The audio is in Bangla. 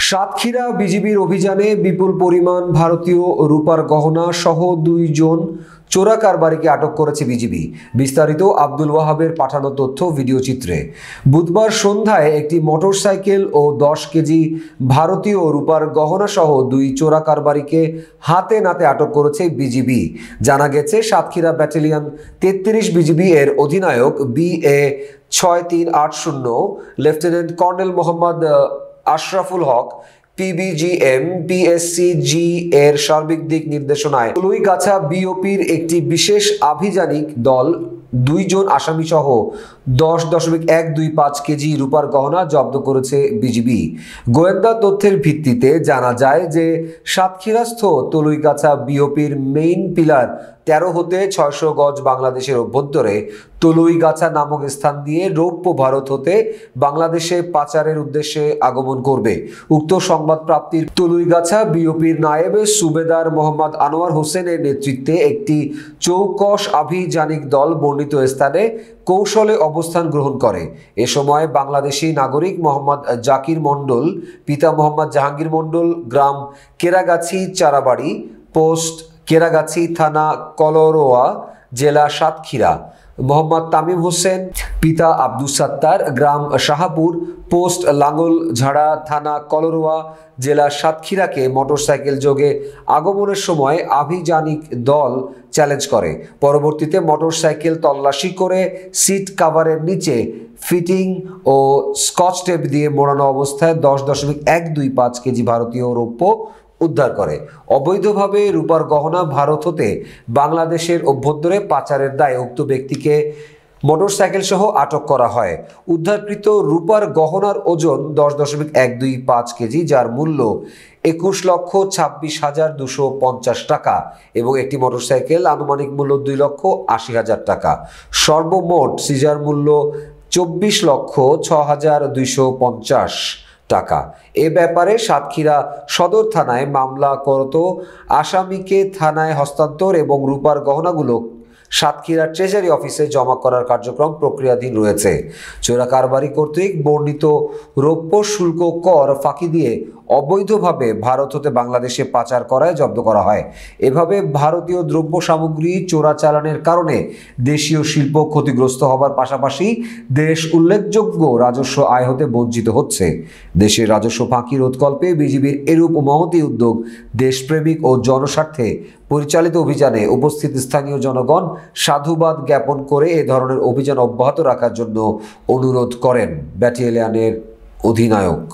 সাতক্ষীরা বিজিবির অভিযানে বিপুল পরিমাণ ভারতীয় রূপার গহনা সহ 2 জন চোরা কারবারিকে আটক করেছে বিজিবি। বিস্তারিত আব্দুল ওয়াহাবের পাঠানো তথ্য ভিডিও চিত্রে। বুধবার সন্ধ্যায় একটি মোটরসাইকেল ও 10 কেজি ভারতীয় রূপার গহনা সহ 2 চোরা কারবারিকে হাতে নাতে আটক করেছে বিজিবি। জানা গেছে সাতক্ষীরা ব্যাটালিয়ন 33 বিজিবি এর অধিনায়ক BA 6380 lieutenant colonel Mohammad Ashraful Haque PBGM PSCG এর সার্বিক দিক নির্দেশনায় তলুইগাছা বিওপির একটি বিশেষ আভিযানিক দল 2 জন আসামি সহ 10.125 কেজি রূপার গহনা জব্দ করেছে বিজিবি। গোয়েন্দা তথ্যের ভিত্তিতে জানা যায় যে সাতক্ষীরাস্থ তলুইগাছা বিওপির মেইন পিলার 13 হতে 600 গজ বাংলাদেশের অভ্যন্তরে তলুইগাছা নামক স্থান দিয়ে রৌপ্য ভারত হতে বাংলাদেশে পাচারের উদ্দেশ্যে আগমন করবে। উক্ত সংবাদ প্রাপ্তির তলুইগাছা বিওপির নায়েবে সুবেদার মোহাম্মদ আনোয়ার হোসেনের নেতৃত্বে একটি চৌকস আভিযানিক দল বর্ণিত স্থানে কৌশলে অবস্থান গ্রহণ করে। এ সময় বাংলাদেশি নাগরিক মোহাম্মদ জাকির মণ্ডল, পিতা মোহাম্মদ জাহাঙ্গীর মণ্ডল, গ্রাম কেরাগাছি চারাবাড়ি, পোস্ট কেরাগাছি, থানা কলরোয়া, জেলা সাতক্ষীরা, মোহাম্মদ তামিম হোসেন, পিতা আব্দুস সাত্তার, গ্রাম শাহাপুর, পোস্ট লাঙ্গলঝাড়া, থানা কলরোয়া, জেলা সাতক্ষীরাকে মোটরসাইকেল যোগে আগমনের সময় আভিযানিক দল চ্যালেঞ্জ করে। পরবর্তীতে মোটরসাইকেল তল্লাশি করে সিট কাভারের নিচে ফিটিং ও স্কচ টেপ দিয়ে মোড়ানো অবস্থায় 10.125 কেজি ভারতীয় রৌপ্য উদ্ধার করে। অবৈধভাবে রূপার গহনা ভারত হতে বাংলাদেশের অভ্যন্তরে পাচারের দায়ে উক্ত ব্যক্তিকে মোটরসাইকেল সহ আটক করা হয়। উদ্ধারকৃত রূপার গহনার ওজন 10.125 কেজি, যার মূল্য 21,26,250 টাকা এবং একটি মোটরসাইকেল আনুমানিক মূল্য 2,80,000 টাকা। সর্বমোট সিজার মূল্য 24,06,250 টাকা। এ ব্যাপারে সাতক্ষীরা সদর থানায় মামলা করত আসামিকে থানায় হস্তান্তর এবং রূপার গহনাগুলো সাতক্ষীরা ট্রেজারি অফিসে জমা করার কার্যক্রম প্রক্রিয়াধীন রয়েছে। চোরা কারবারি কর্তৃক বর্ণিত রৌপ্য শুল্ক কর ফাঁকি দিয়ে অবৈধভাবে ভারত হতে বাংলাদেশে পাচার করায় জব্দ করা হয়। এভাবে ভারতীয় দ্রব্য সামগ্রী চোরাচালানের কারণে দেশীয় শিল্প ক্ষতিগ্রস্ত হবার পাশাপাশি দেশ উল্লেখযোগ্য রাজস্ব আয় হতে বঞ্চিত হচ্ছে। দেশের রাজস্ব ফাঁকি রোধকল্পে বিজিবির এরূপ মহতী উদ্যোগ দেশপ্রেমিক ও জনস্বার্থে পরিচালিত অভিযানে উপস্থিত স্থানীয় জনগণ সাধুবাদ জ্ঞাপন করে এ ধরনের অভিযান অব্যাহত রাখার জন্য অনুরোধ করেন ব্যাটালিয়নের অধিনায়ক।